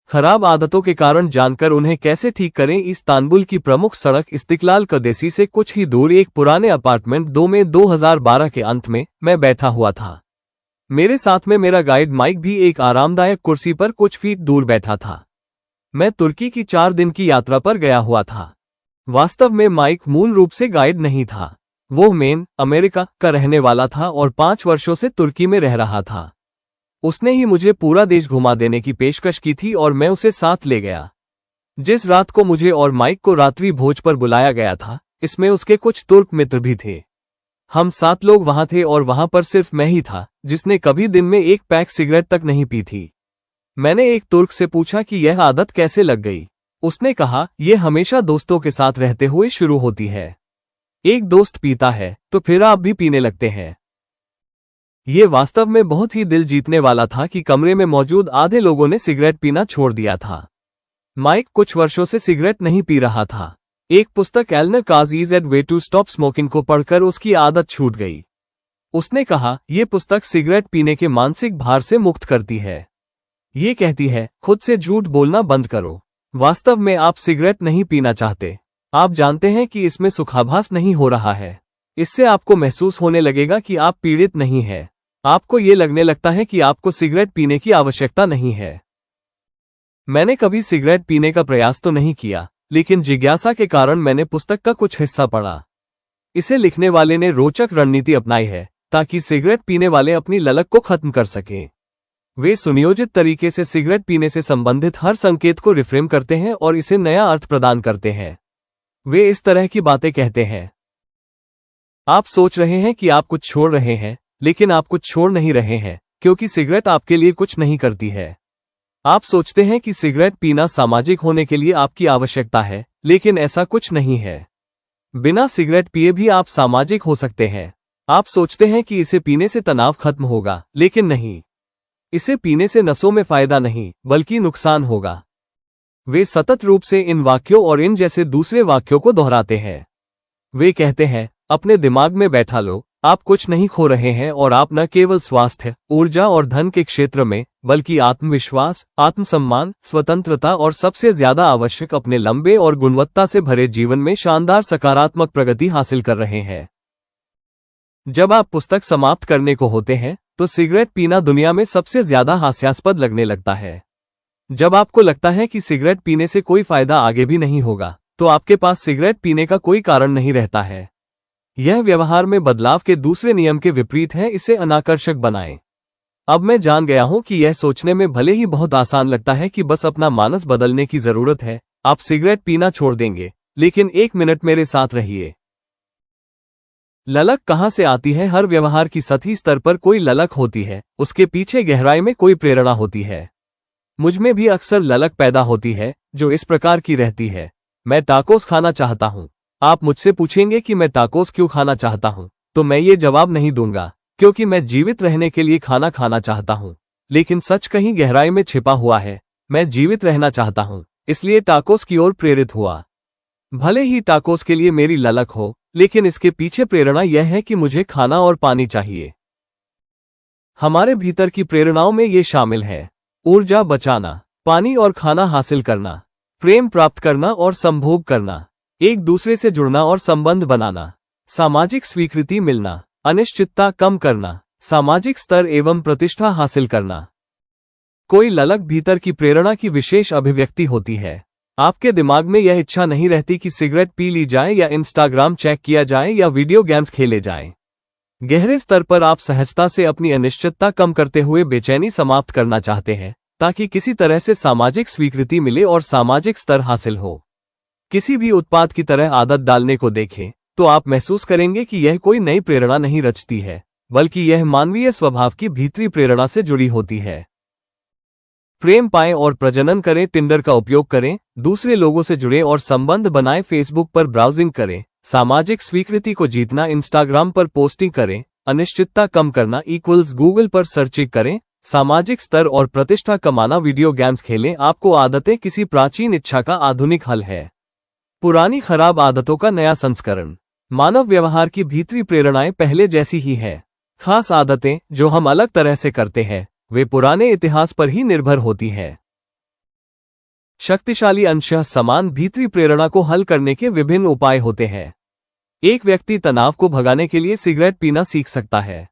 खराब आदतों के कारण जानकर उन्हें कैसे ठीक करें। इस्तांबुल की प्रमुख सड़क इस्तिक्लाल कदेसी से कुछ ही दूर एक पुराने अपार्टमेंट 2 में 2012 के अंत में मैं बैठा हुआ था। मेरे साथ में मेरा गाइड माइक भी एक आरामदायक कुर्सी पर कुछ फीट दूर बैठा था। मैं तुर्की की 4 दिन की यात्रा पर गया हुआ था। वास्तव में माइक मूल रूप से गाइड नहीं था। वो मेन अमेरिका का रहने वाला था और 5 वर्षों से तुर्की में रह रहा था। उसने ही मुझे पूरा देश घुमा देने की पेशकश की थी और मैं उसे साथ ले गया। जिस रात को मुझे और माइक को रात्रि भोज पर बुलाया गया था, इसमें उसके कुछ तुर्क मित्र भी थे। हम 7 लोग वहां थे और वहां पर सिर्फ मैं ही था जिसने कभी दिन में एक पैक सिगरेट तक नहीं पी थी। मैंने एक तुर्क से पूछा कि यह आदत कैसे लग गई। उसने कहा, यह हमेशा दोस्तों के साथ रहते हुए शुरू होती है। एक दोस्त पीता है तो फिर आप भी पीने लगते हैं। ये वास्तव में बहुत ही दिल जीतने वाला था कि कमरे में मौजूद आधे लोगों ने सिगरेट पीना छोड़ दिया था। माइक कुछ वर्षों से सिगरेट नहीं पी रहा था। एक पुस्तक Allen Carr's easy way to stop smoking को पढ़कर उसकी आदत छूट गई। उसने कहा, यह पुस्तक सिगरेट पीने के मानसिक भार से मुक्त करती है। ये कहती है, खुद से झूठ बोलना बंद करो। वास्तव में आप सिगरेट नहीं पीना चाहते। आप जानते हैं कि इसमें सुखाभास नहीं हो रहा है। इससे आपको महसूस होने लगेगा कि आप पीड़ित नहीं हैं। आपको ये लगने लगता है कि आपको सिगरेट पीने की आवश्यकता नहीं है। मैंने कभी सिगरेट पीने का प्रयास तो नहीं किया, लेकिन जिज्ञासा के कारण मैंने पुस्तक का कुछ हिस्सा पढ़ा। इसे लिखने वाले ने रोचक रणनीति अपनाई है ताकि सिगरेट पीने वाले अपनी ललक को खत्म कर सकें। वे सुनियोजित तरीके से सिगरेट पीने से संबंधित हर संकेत को रिफ्रेम करते हैं और इसे नया अर्थ प्रदान करते हैं। वे इस तरह की बातें कहते हैं, आप सोच रहे हैं कि आप कुछ छोड़ रहे हैं, लेकिन आप कुछ छोड़ नहीं रहे हैं, क्योंकि सिगरेट आपके लिए कुछ नहीं करती है। आप सोचते हैं कि सिगरेट पीना सामाजिक होने के लिए आपकी आवश्यकता है, लेकिन ऐसा कुछ नहीं है। बिना सिगरेट पिए भी आप सामाजिक हो सकते हैं। आप सोचते हैं कि इसे पीने से तनाव खत्म होगा, लेकिन नहीं। इसे पीने से नसों में फायदा नहीं, बल्कि नुकसान होगा। वे सतत रूप से इन वाक्यों और इन जैसे दूसरे वाक्यों को दोहराते हैं। वे कहते हैं, अपने दिमाग में बैठा लो, आप कुछ नहीं खो रहे हैं और आप न केवल स्वास्थ्य, ऊर्जा और धन के क्षेत्र में, बल्कि आत्मविश्वास, आत्मसम्मान, स्वतंत्रता और सबसे ज्यादा आवश्यक अपने लंबे और गुणवत्ता से भरे जीवन में शानदार सकारात्मक प्रगति हासिल कर रहे हैं। जब आप पुस्तक समाप्त करने को होते हैं, तो सिगरेट पीना दुनिया में सबसे ज्यादा हास्यास्पद लगने लगता है। जब आपको लगता है कि सिगरेट पीने से कोई फायदा आगे भी नहीं होगा, तो आपके पास सिगरेट पीने का कोई कारण नहीं रहता है। यह व्यवहार में बदलाव के दूसरे नियम के विपरीत है, इसे अनाकर्षक बनाएं। अब मैं जान गया हूं कि यह सोचने में भले ही बहुत आसान लगता है कि बस अपना मानस बदलने की जरूरत है, आप सिगरेट पीना छोड़ देंगे, लेकिन 1 मिनट मेरे साथ रहिए। ललक कहां से आती है? हर व्यवहार की सतही स्तर पर कोई ललक होती है, उसके पीछे गहराई में कोई प्रेरणा होती है। मुझमें भी अक्सर ललक पैदा होती है, जो इस प्रकार की रहती है, मैं टाकोस खाना चाहता हूं। आप मुझसे पूछेंगे कि मैं टाकोस क्यों खाना चाहता हूं, तो मैं ये जवाब नहीं दूंगा, क्योंकि मैं जीवित रहने के लिए खाना खाना चाहता हूं। लेकिन सच कहीं गहराई में छिपा हुआ है, मैं जीवित रहना चाहता हूं, इसलिए टाकोस की ओर प्रेरित हुआ। भले ही टाकोस के लिए मेरी ललक हो, लेकिन इसके पीछे प्रेरणा यह है कि मुझे खाना और पानी चाहिए। हमारे भीतर की प्रेरणाओं में ये शामिल है: ऊर्जा बचाना, पानी और खाना हासिल करना, प्रेम प्राप्त करना और संभोग करना, एक दूसरे से जुड़ना और संबंध बनाना, सामाजिक स्वीकृति मिलना, अनिश्चितता कम करना, सामाजिक स्तर एवं प्रतिष्ठा हासिल करना। कोई ललक भीतर की प्रेरणा की विशेष अभिव्यक्ति होती है। आपके दिमाग में यह इच्छा नहीं रहती कि सिगरेट पी ली जाए या इंस्टाग्राम चेक किया जाए या वीडियो गेम्स खेले जाएं। गहरे स्तर पर आप सहजता से अपनी अनिश्चितता कम करते हुए बेचैनी समाप्त करना चाहते हैं, ताकि किसी तरह से सामाजिक स्वीकृति मिले और सामाजिक स्तर हासिल हो। किसी भी उत्पाद की तरह आदत डालने को देखें, तो आप महसूस करेंगे कि यह कोई नई प्रेरणा नहीं रचती है, बल्कि यह मानवीय स्वभाव की भीतरी प्रेरणा से जुड़ी होती है। प्रेम पाएं और प्रजनन करें। टिंडर का उपयोग करें, दूसरे लोगों से जुड़ें और संबंध बनाएं। फेसबुक पर ब्राउजिंग करें, सामाजिक स्वीकृति को जीतना। इंस्टाग्राम पर पोस्टिंग करें, अनिश्चितता कम करना। गूगल पर सर्चिंग करें, सामाजिक स्तर और प्रतिष्ठा कमाना। वीडियो गेम्स खेलें। आपको आदतें किसी प्राचीन इच्छा का आधुनिक हल है, पुरानी खराब आदतों का नया संस्करण। मानव व्यवहार की भीतरी प्रेरणाएं पहले जैसी ही है। खास आदतें जो हम अलग तरह से करते हैं, वे पुराने इतिहास पर ही निर्भर होती हैं। शक्तिशाली अंशतः समान भीतरी प्रेरणा को हल करने के विभिन्न उपाय होते हैं। एक व्यक्ति तनाव को भगाने के लिए सिगरेट पीना सीख सकता है।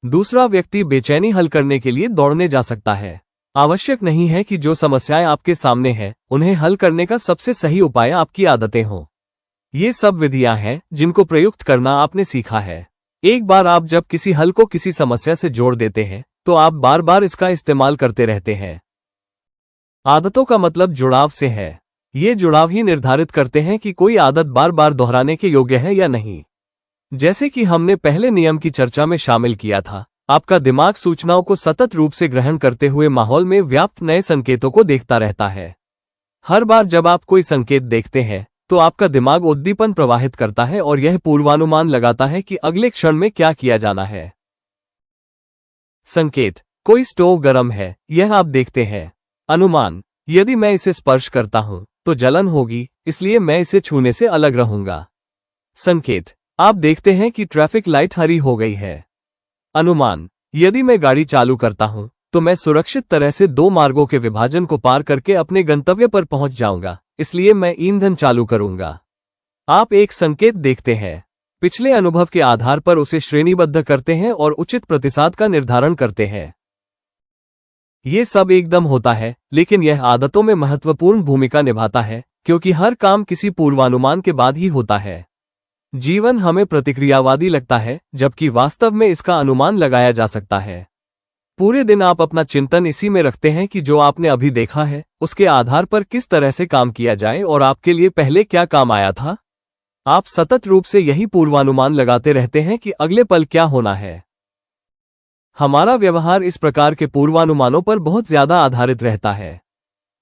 दूसरा व्यक्ति बेचैनी हल करने के लिए दौड़ने जा सकता है। आवश्यक नहीं है कि जो समस्याएं आपके सामने हैं उन्हें हल करने का सबसे सही उपाय आपकी आदतें हों। ये सब विधियां हैं जिनको प्रयुक्त करना आपने सीखा है। एक बार आप जब किसी हल को किसी समस्या से जोड़ देते हैं तो आप बार बार इसका इस्तेमाल करते रहते हैं। आदतों का मतलब जुड़ाव से है। ये जुड़ाव ही निर्धारित करते हैं कि कोई आदत बार बार दोहराने के योग्य है या नहीं। जैसे कि हमने पहले नियम की चर्चा में शामिल किया था, आपका दिमाग सूचनाओं को सतत रूप से ग्रहण करते हुए माहौल में व्याप्त नए संकेतों को देखता रहता है। हर बार जब आप कोई संकेत देखते हैं तो आपका दिमाग उद्दीपन प्रवाहित करता है और यह पूर्वानुमान लगाता है कि अगले क्षण में क्या किया जाना है। संकेत, कोई स्टोव गर्म है, यह आप देखते हैं। अनुमान, यदि मैं इसे स्पर्श करता हूं तो जलन होगी, इसलिए मैं इसे छूने से अलग रहूंगा। संकेत, आप देखते हैं कि ट्रैफिक लाइट हरी हो गई है। अनुमान, यदि मैं गाड़ी चालू करता हूं तो मैं सुरक्षित तरह से दो मार्गों के विभाजन को पार करके अपने गंतव्य पर पहुंच जाऊंगा, इसलिए मैं ईंधन चालू करूंगा। आप एक संकेत देखते हैं, पिछले अनुभव के आधार पर उसे श्रेणीबद्ध करते हैं और उचित प्रतिसाद का निर्धारण करते हैं। ये सब एकदम होता है, लेकिन यह आदतों में महत्वपूर्ण भूमिका निभाता है क्योंकि हर काम किसी पूर्वानुमान के बाद ही होता है। जीवन हमें प्रतिक्रियावादी लगता है, जबकि वास्तव में इसका अनुमान लगाया जा सकता है। पूरे दिन आप अपना चिंतन इसी में रखते हैं कि जो आपने अभी देखा है उसके आधार पर किस तरह से काम किया जाए और आपके लिए पहले क्या काम आया था। आप सतत रूप से यही पूर्वानुमान लगाते रहते हैं कि अगले पल क्या होना है। हमारा व्यवहार इस प्रकार के पूर्वानुमानों पर बहुत ज्यादा आधारित रहता है।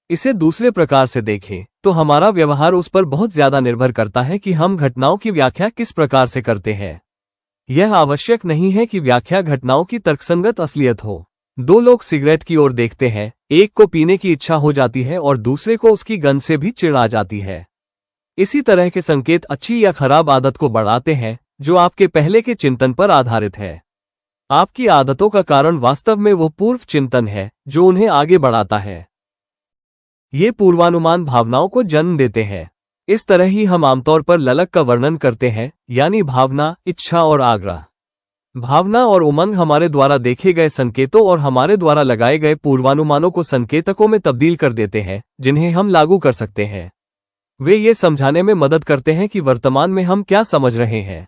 इसे दूसरे प्रकार से देखें तो हमारा व्यवहार उस पर बहुत ज्यादा निर्भर करता है कि हम घटनाओं की व्याख्या किस प्रकार से करते हैं। यह आवश्यक नहीं है कि व्याख्या घटनाओं की तर्कसंगत असलियत हो। दो लोग सिगरेट की ओर देखते हैं, एक को पीने की इच्छा हो जाती है और दूसरे को उसकी गंध से भी चिढ़ आ जाती है। इसी तरह के संकेत अच्छी या खराब आदत को बढ़ाते हैं, जो आपके पहले के चिंतन पर आधारित है। आपकी आदतों का कारण वास्तव में वो पूर्व चिंतन है जो उन्हें आगे बढ़ाता है। ये पूर्वानुमान भावनाओं को जन्म देते हैं। इस तरह ही हम आमतौर पर ललक का वर्णन करते हैं, यानी भावना, इच्छा और आग्रह। भावना और उमंग हमारे द्वारा देखे गए संकेतों और हमारे द्वारा लगाए गए पूर्वानुमानों को संकेतकों में तब्दील कर देते हैं, जिन्हें हम लागू कर सकते हैं। वे ये समझाने में मदद करते हैं कि वर्तमान में हम क्या समझ रहे हैं।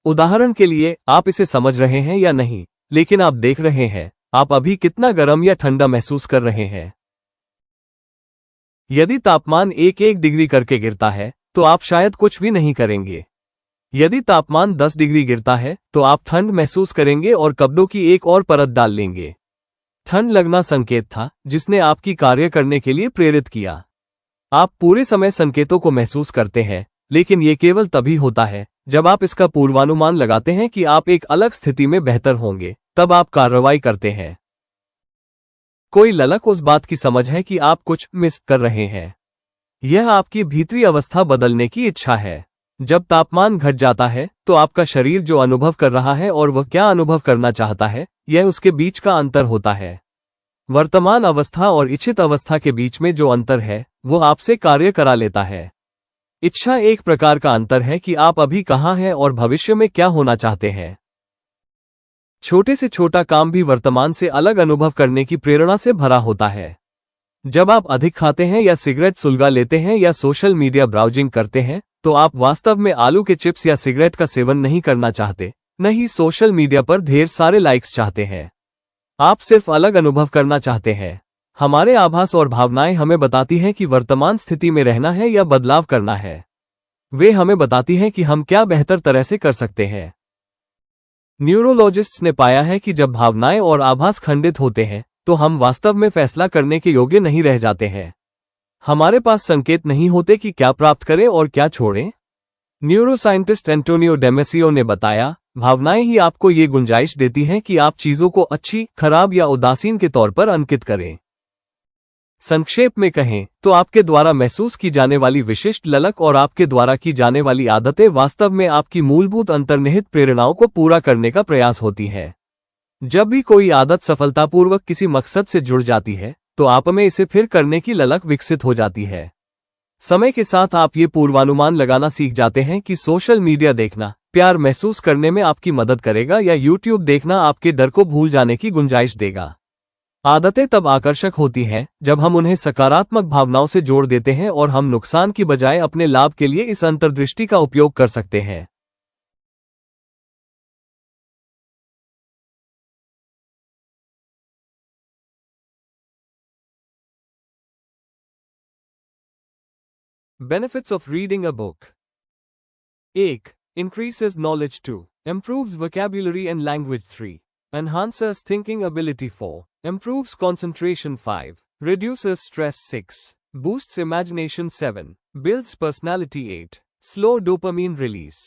उदाहरण के लिए, आप इसे समझ रहे हैं या नहीं, लेकिन आप देख रहे हैं, आप अभी कितना गर्म या ठंडा महसूस कर रहे हैं। यदि तापमान 1 डिग्री करके गिरता है तो आप शायद कुछ भी नहीं करेंगे। यदि तापमान 10 डिग्री गिरता है तो आप ठंड महसूस करेंगे और कपड़ों की एक और परत डाल लेंगे। ठंड लगना संकेत था जिसने आपकी कार्य करने के लिए प्रेरित किया। आप पूरे समय संकेतों को महसूस करते हैं, लेकिन ये केवल तभी होता है जब आप इसका पूर्वानुमान लगाते हैं कि आप एक अलग स्थिति में बेहतर होंगे, तब आप कार्रवाई करते हैं। कोई ललक उस बात की समझ है कि आप कुछ मिस कर रहे हैं। यह आपकी भीतरी अवस्था बदलने की इच्छा है। जब तापमान घट जाता है तो आपका शरीर जो अनुभव कर रहा है और वह क्या अनुभव करना चाहता है, यह उसके बीच का अंतर होता है। वर्तमान अवस्था और इच्छित अवस्था के बीच में जो अंतर है वो आपसे कार्य करा लेता है। इच्छा एक प्रकार का अंतर है कि आप अभी कहाँ हैं और भविष्य में क्या होना चाहते हैं। छोटे से छोटा काम भी वर्तमान से अलग अनुभव करने की प्रेरणा से भरा होता है। जब आप अधिक खाते हैं या सिगरेट सुलगा लेते हैं या सोशल मीडिया ब्राउजिंग करते हैं तो आप वास्तव में आलू के चिप्स या सिगरेट का सेवन नहीं करना चाहते, न ही सोशल मीडिया पर ढेर सारे लाइक्स चाहते हैं। आप सिर्फ अलग अनुभव करना चाहते हैं। हमारे आभास और भावनाएं हमें बताती हैं कि वर्तमान स्थिति में रहना है या बदलाव करना है। वे हमें बताती हैं कि हम क्या बेहतर तरह से कर सकते हैं। न्यूरोलॉजिस्ट्स ने पाया है कि जब भावनाएं और आभास खंडित होते हैं तो हम वास्तव में फैसला करने के योग्य नहीं रह जाते हैं। हमारे पास संकेत नहीं होते कि क्या प्राप्त करें और क्या छोड़ें। न्यूरोसाइंटिस्ट एंटोनियो डेमेसियो ने बताया, भावनाएं ही आपको ये गुंजाइश देती हैं कि आप चीजों को अच्छी, खराब या उदासीन के तौर पर अंकित करें। संक्षेप में कहें तो आपके द्वारा महसूस की जाने वाली विशिष्ट ललक और आपके द्वारा की जाने वाली आदतें वास्तव में आपकी मूलभूत अंतर्निहित प्रेरणाओं को पूरा करने का प्रयास होती है। जब भी कोई आदत सफलतापूर्वक किसी मकसद से जुड़ जाती है तो आप में इसे फिर करने की ललक विकसित हो जाती है। समय के साथ आप ये पूर्वानुमान लगाना सीख जाते हैं कि सोशल मीडिया देखना प्यार महसूस करने में आपकी मदद करेगा या यूट्यूब देखना आपके डर को भूल जाने की गुंजाइश देगा। आदतें तब आकर्षक होती हैं जब हम उन्हें सकारात्मक भावनाओं से जोड़ देते हैं और हम नुकसान की बजाय अपने लाभ के लिए इस अंतर्दृष्टि का उपयोग कर सकते हैं। Benefits of reading a book. 1. Increases knowledge. 2. Improves vocabulary and language. 3. Enhances thinking ability. 4. Improves concentration. 5. Reduces stress. 6. Boosts imagination. 7. Builds personality. 8. Slow dopamine release.